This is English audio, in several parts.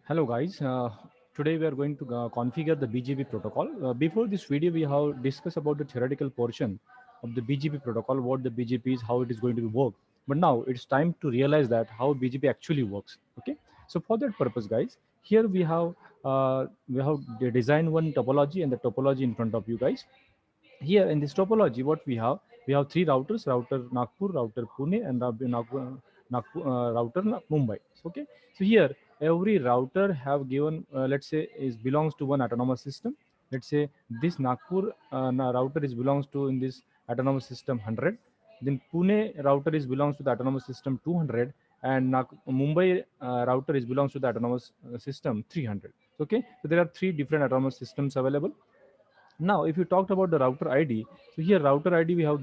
Hello guys, today we are going to configure the BGP protocol. Before this video, we have discussed about the theoretical portion of the BGP protocol, what the BGP is, how it is going to work. But now it's time to realize that how BGP actually works. Okay, so for that purpose, guys, here we have designed one topology and the topology in front of you guys. Here in this topology, what we have three routers: router Nagpur, router Pune, and router Mumbai. Okay, so here every router have given, let's say, is belongs to one autonomous system. Let's say this Nagpur router is belongs to in this autonomous system 100. Then Pune router is belongs to the autonomous system 200, and Mumbai router is belongs to the autonomous system 300. Okay, so there are three different autonomous systems available. Now, if you talked about the router ID, so here router ID we have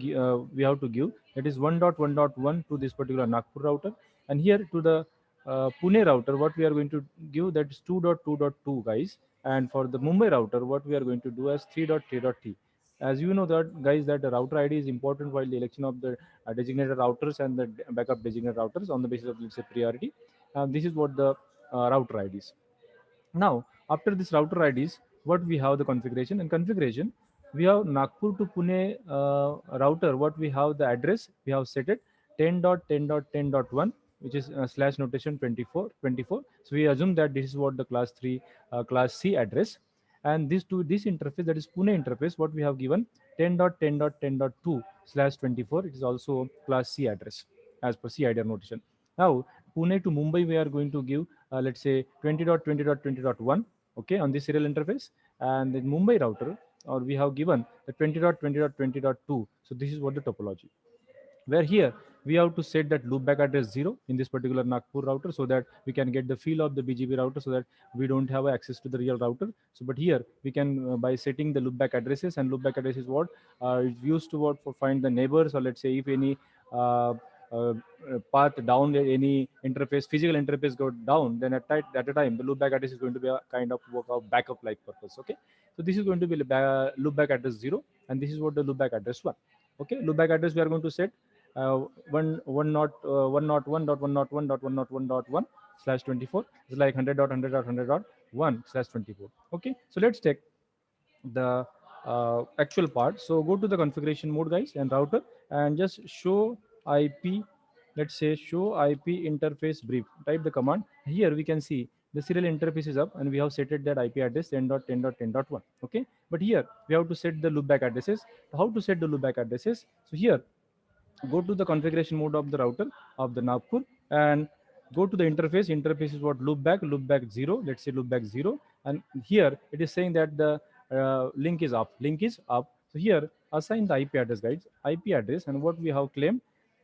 to give, that is 1.1.1 to this particular Nagpur router, and here to the Pune router, what we are going to give, that is 2.2.2 guys, and for the Mumbai router, what we are going to do as 3.3.t. As you know that guys, that the router ID is important while the election of the designated routers and the backup designated routers on the basis of, let's say, priority. This is what the router IDs. Now, after this router IDs, what we have the configuration and configuration, we have Nagpur to Pune router. What we have the address, we have set it 10.10.10.1, which is slash notation 24 24. So we assume that this is what the class 3, class C address. And this interface, that is Pune interface, what we have given 10.10.10.2 slash 24. It is also class C address as per C IDR notation. Now, Pune to Mumbai, we are going to give, let's say, 20.20.20.1, okay, on this serial interface. And the Mumbai router, or we have given the 20.20.20.2. So this is what the topology, where here we have to set that loopback address 0 in this particular Nagpur router, so that we can get the feel of the BGP router, so that we don't have access to the real router. So but here we can, by setting the loopback addresses, and loopback address is what is used to what for find the neighbors, or let's say if any uh, uh, path down, any interface, physical interface go down, then at a time the loopback address is going to be a kind of work of backup like purpose. Okay, so this is going to be loopback address 0, and this is what the loopback address 1. Okay, loopback address we are going to set one not one dot one not one dot one not one dot one slash 24. It's like 100.100.100.1 slash 24. Okay, so let's take the actual part. So go to the configuration mode, guys, and router, and just show IP. Let's say show IP interface brief. Type the command. Here we can see the serial interface is up, and we have set it that IP address 10.10.10.1. Okay, but here we have to set the loopback addresses. How to set the loopback addresses? So here, go to the configuration mode of the router of the Nagpur, and go to the interface. Interface is what? Loopback 0. Let's say loopback 0. And here it is saying that the link is up. Link is up. So here assign the IP address, guys. IP address, and what we have claimed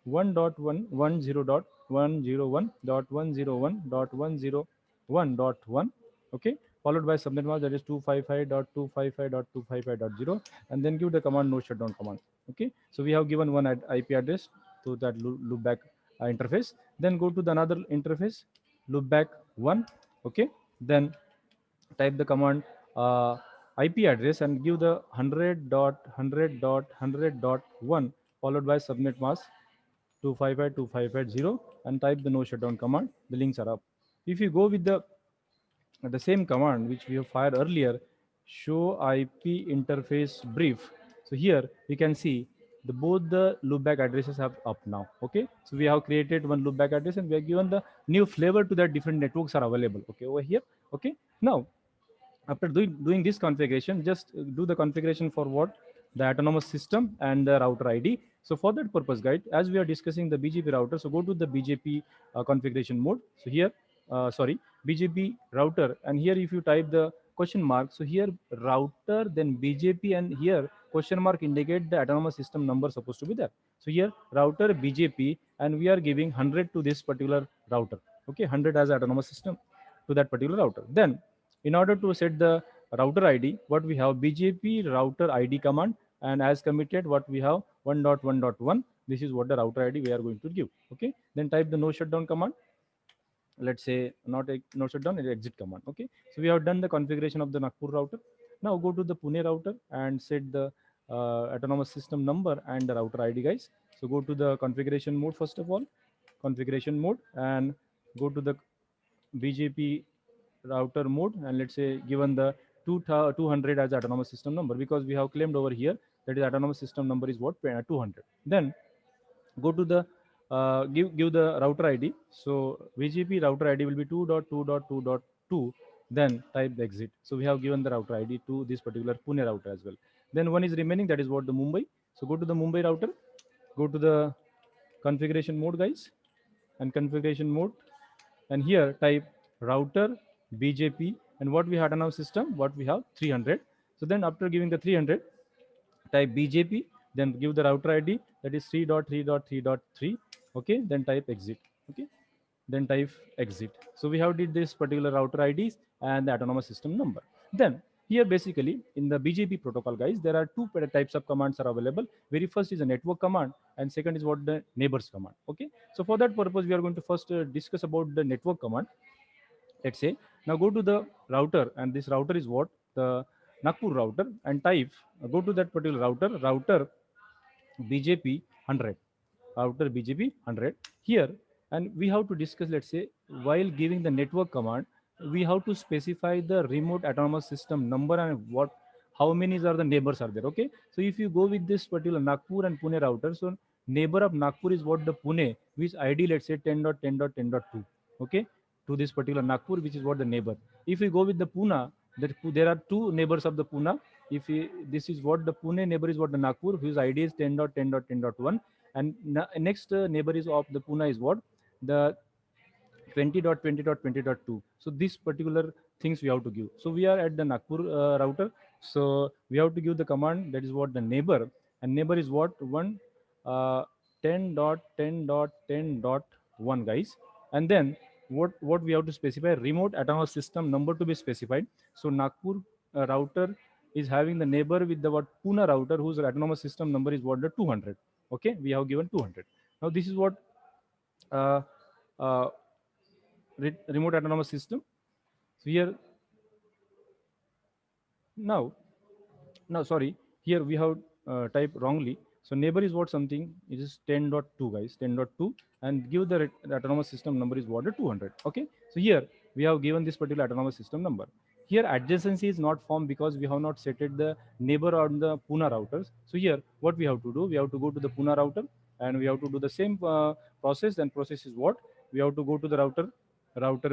1.110.101.101.101.1. Okay, followed by subnet mask, that is 255.255.255.0, and then give the command no shutdown command. Okay, so we have given one IP address to that loopback interface. Then go to the another interface, loopback 1. Okay, then type the command IP address and give the 100.100.100.1, followed by subnet mask 255.255.0, and type the no shutdown command. The links are up. If you go with the same command which we have fired earlier, show IP interface brief. So here we can see the both the loopback addresses have up now. Okay, so we have created one loopback address, and we have given the new flavor to that different networks are available. Okay, over here. Okay, now after doing this configuration, just do the configuration for what? The autonomous system and the router ID. So for that purpose, guide, as we are discussing the BGP router, so go to the BGP configuration mode. So here, sorry, BGP router, and here if you type the question mark, so here router, then BGP, and here question mark indicate the autonomous system number supposed to be there. So here router BGP, and we are giving 100 to this particular router. Okay, 100 as autonomous system to that particular router. Then in order to set the router ID, what we have? BGP router ID command, and as committed, what we have? 1.1.1. This is what the router ID we are going to give. Okay, then type the no shutdown command. Let's say not a no shutdown, it's exit command. Okay, so we have done the configuration of the Nagpur router. Now go to the Pune router and set the autonomous system number and the router ID, guys. So go to the configuration mode first of all, configuration mode, and go to the BGP router mode, and let's say given the 200 as autonomous system number, because we have claimed over here that is autonomous system number is what, 200. Then go to the give the router ID. So VGP router ID will be 2.2.2.2. Then type the exit. So we have given the router ID to this particular Pune router as well. Then one is remaining, that is what, the Mumbai. So go to the Mumbai router, go to the configuration mode, guys, and configuration mode, and here type router BJP, and what we had on our system, what we have, 300. So then after giving the 300, type BJP, then give the router ID, that is 3.3.3.3. Okay, then type exit. Okay, then type exit. So we have did this particular router IDs and the autonomous system number. Then here basically in the BGP protocol, guys, there are two types of commands are available. Very first is a network command, and second is what, the neighbors command. Okay, so for that purpose we are going to first discuss about the network command. Let's say now go to the router, and this router is what, the Nagpur router, and type go to that particular router BJP 100, router BJP 100 here. And we have to discuss, let's say, while giving the network command, we have to specify the remote autonomous system number and what, how many are the neighbors are there. Okay, so if you go with this particular Nagpur and Pune router, so neighbor of Nagpur is what, the Pune, which ID, let's say 10.10.10.2. Okay, to this particular Nagpur, which is what, the neighbor. If we go with the Pune, there are two neighbors of the Pune. If we, this is what, the Pune neighbor is what, the Nagpur, whose ID is 10.10.10.1, and next neighbor is of the Pune is what, the 20.20.20.2. So this particular things we have to give. So we are at the Nagpur router, so we have to give the command, that is what, the neighbor, and neighbor is what, 1 10.10.10.1, guys. And then what we have to specify, remote autonomous system number to be specified. So Nagpur router is having the neighbor with the what, Pune router, whose autonomous system number is what, the 200. Okay, we have given 200. Now this is what uh, uh, remote autonomous system. So here now, sorry, here we have typed wrongly. So neighbor is what, something, it is 10.2, guys, 10.2, and give the autonomous system number is what, the 200. Okay, so here we have given this particular autonomous system number. Here adjacency is not formed because we have not set the neighbor on the Pune routers. So here what we have to do, we have to go to the Pune router, and we have to do the same process. And process is what, we have to go to the router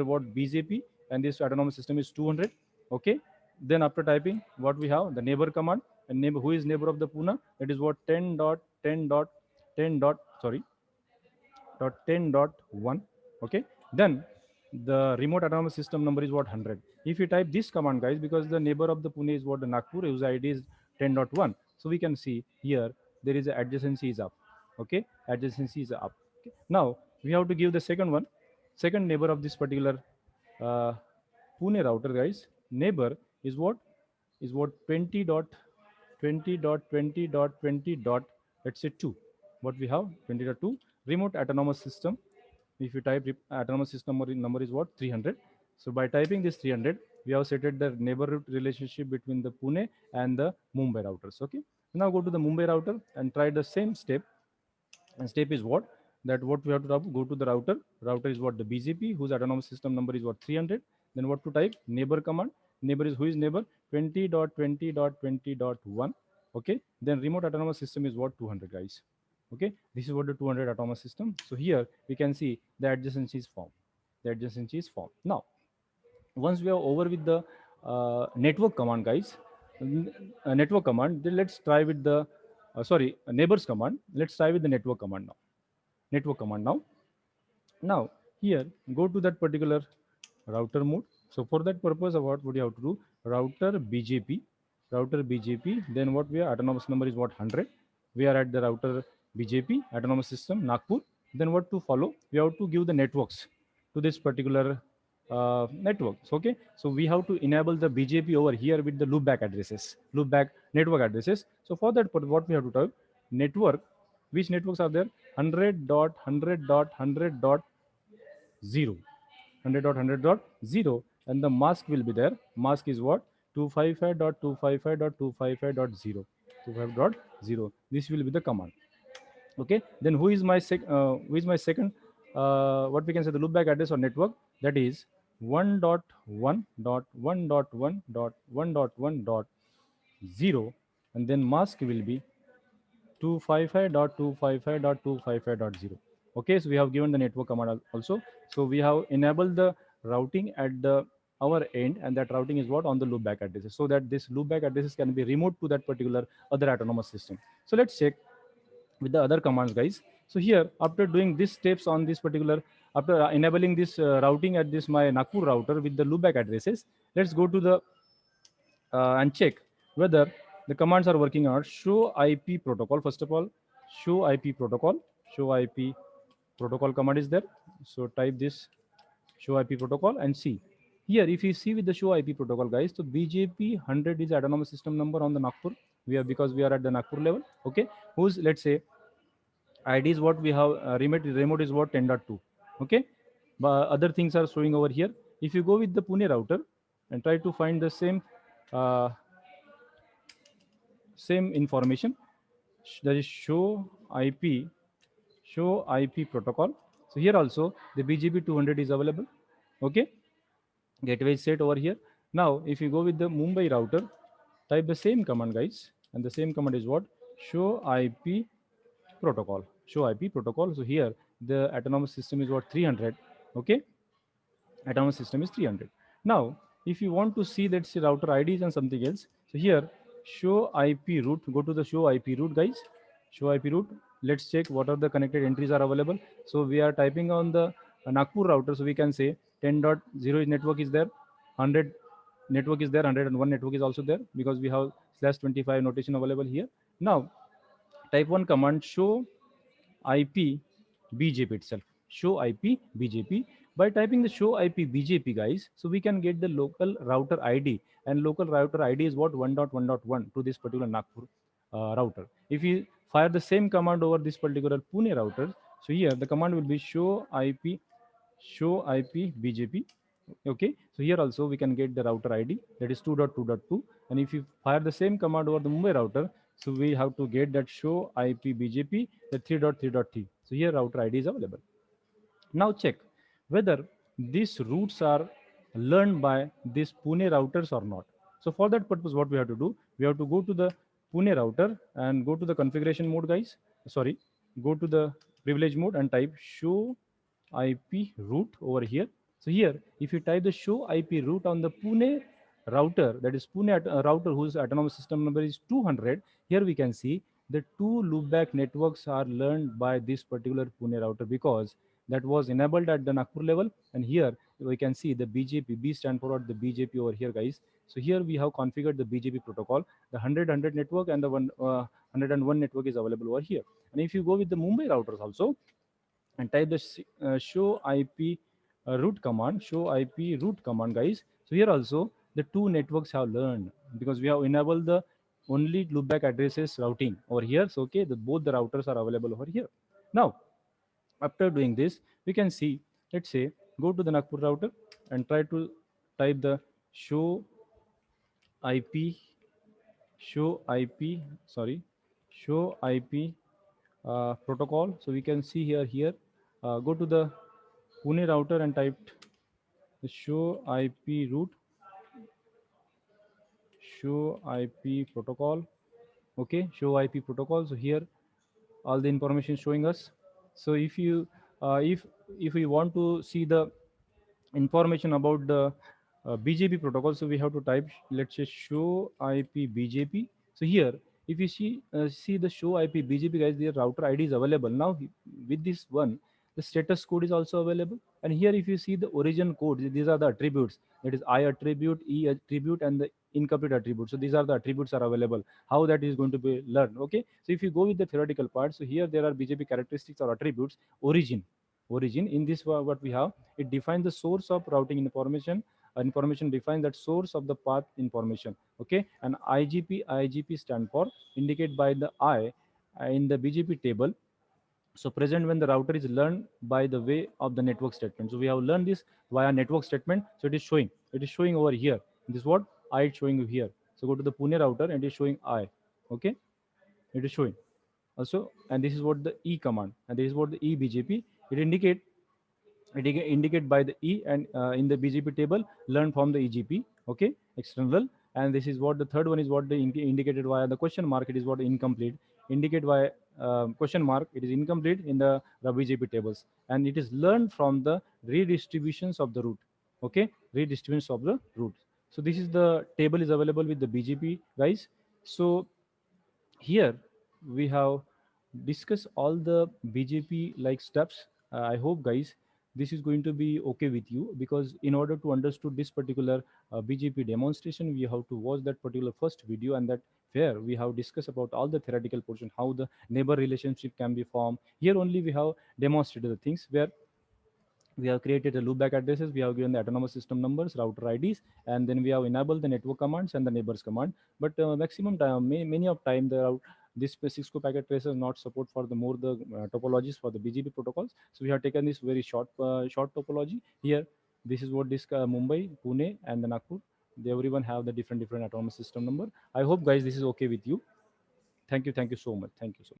what, BJP, and this autonomous system is 200. Okay, then after typing, what we have, the neighbor command, and neighbor, who is neighbor of the Pune, that is what, 10.10.10 dot, sorry, dot 10.1. Okay, then the remote autonomous system number is what, 100. If you type this command, guys, because the neighbor of the Pune is what, the Nagpur, whose ID is 10.1, so we can see here there is a adjacency is up. Okay, adjacency is up. Okay. Now we have to give the second one, second neighbor of this particular uh, Pune router, guys. Neighbor is what, 20.20.20.20 dot, let's say 2. What we have, 20.2, remote autonomous system. If you type autonomous system number is what, 300. So by typing this 300, we have set the neighborhood relationship between the Pune and the Mumbai routers. Okay, now go to the Mumbai router and try the same step. And step is what, that what we have to go to the router is what, the BGP, whose autonomous system number is what, 300. Then what to type, neighbor command. Neighbor is, who is neighbor, 20.20.20.1. Okay, then remote autonomous system is what, 200, guys. Okay, this is what, the 200 autonomous system. So here we can see the adjacency is formed. The adjacency is formed. Now once we are over with the network command, guys, network command, then let's try with the sorry, neighbors command. Let's try with the network command now. Network command now. Now here go to that particular router mode. So for that purpose, what would you have to do, router BJP, then what we are, autonomous number is what, 100. We are at the router BJP autonomous system Nagpur. Then what to follow, we have to give the networks to this particular networks. Okay, so we have to enable the BJP over here with the loopback addresses, loopback network addresses. So for that, what we have to type, network, which networks are there, 100.100.100.0, 100.100.0, and the mask will be there. Mask is what, 255.255.255.0, 255.0. This will be the command. Okay, then who is my second what we can say, the loopback address or network, that is 1.1.1.1.1.0, and then mask will be 255.255.255.0. Okay, so we have given the network command also. So we have enabled the routing at the our end, and that routing is what on the loopback addresses, so that this loopback addresses can be removed to that particular other autonomous system. So let's check with the other commands, guys. So here, after doing these steps on this particular, after enabling this routing at this my Nagpur router with the loopback addresses, let's go to the and check whether the commands are working or not. Show IP protocol. First of all, show IP protocol. Show IP protocol command is there. So type this show IP protocol and see. Here, if you see with the show IP protocol, guys, so BJP 100 is autonomous system number on the Nagpur. We are, because we are at the Nagpur level. Okay, whose, let's say, ID is what we have, remote is what 10.2. Okay, but other things are showing over here. If you go with the Pune router and try to find the uh, same information, that is show IP protocol. So here also the BGP 200 is available. Okay, gateway is set over here. Now if you go with the Mumbai router, type the same command, guys, and the same command is what, show IP protocol. Show IP protocol. So here the autonomous system is what, 300. Okay, autonomous system is 300. Now if you want to see, let's say, router IDs and something else, so here show IP route, go to the show IP route, guys. Show IP route. Let's check what are the connected entries are available. So we are typing on the Nagpur router, so we can say 10.0 network is there, 100 network is there, 101 network is also there, because we have /25 notation available here. Now type one command, show IP BJP itself. Show IP BJP. By typing the show IP BJP, guys, so we can get the local router ID, and local router ID is what, 1.1.1 to this particular Nagpur router. If you fire the same command over this particular Pune router, so here the command will be show IP BJP. Okay, so here also we can get the router ID, that is 2.2.2, and if you fire the same command over the Mumbai router, so we have to get that show IP BJP, the 3.3.3. So here router ID is available. Now check whether these routes are learned by these Pune routers or not. So for that purpose, what we have to do, we have to go to the Pune router and go to the configuration mode, guys. Sorry, go to the privilege mode and type show IP route over here. So here, if you type the show IP route on the Pune router, that is Pune router whose autonomous system number is 200, here we can see the two loopback networks are learned by this particular Pune router, because that was enabled at the Nagpur level. And here we can see the BJP, B stand for the BJP over here, guys. So here we have configured the BJP protocol, the 100 network, and the 101 network is available over here. And if you go with the Mumbai routers also and type the show IP root command, show IP root command, guys. So here also the two networks have learned, because we have enabled the only loopback addresses routing over here. So okay, both the routers are available over here. Now after doing this, we can see, let's say, go to the Nagpur router and try to type the show IP, show IP, sorry, show IP protocol. So we can see here, go to the Pune router and type the show IP route, show IP protocol. Okay, show IP protocol. So here all the information showing us. So if you if we want to see the information about the BJP protocol, so we have to type, let's say, show IP BJP. So here, if you see the show IP BJP, guys, the router ID is available now. With this one, the status code is also available. And here, if you see the origin code, these are the attributes. That is I attribute, E attribute, and the incomplete attribute. So these are the attributes are available. How that is going to be learned. Okay. So if you go with the theoretical part, so here there are BJP characteristics or attributes. Origin in this what we have, it defines the source of routing information. Information defines that source of the path information. Okay, and IGP stand for indicate by the I in the BGP table. So present when the router is learned by the way of the network statement. So we have learned this via network statement. So it is showing over here. This is what I is showing you here. So go to the Pune router and it is showing I. Okay, it is showing also, and this is what the E command, and this is what the eBGP. It indicate indicate by the E, and in the BGP table, learn from the EGP, okay, external. And this is what the third one is, what the indicated via the question mark, it is what incomplete, indicate by question mark, it is incomplete in the BGP tables, and it is learned from the redistributions of the root, okay, redistributions of the root. So this is the table is available with the BGP, guys. So here we have discussed all the BGP like steps. I hope, guys, this is going to be okay with you, because in order to understand this particular BGP demonstration, we have to watch that particular first video, and that where we have discussed about all the theoretical portion, how the neighbor relationship can be formed. Here only we have demonstrated the things where we have created a loopback addresses, we have given the autonomous system numbers, router IDs, and then we have enabled the network commands and the neighbors command. But maximum time, many of time, there are this Cisco packet traces not support for the more the topologies for the BGP protocols. So we have taken this very short topology here. This is what this Mumbai, Pune, and the Nagpur. They everyone have the different autonomous system number. I hope, guys, this is okay with you. Thank you so much. Thank you so much.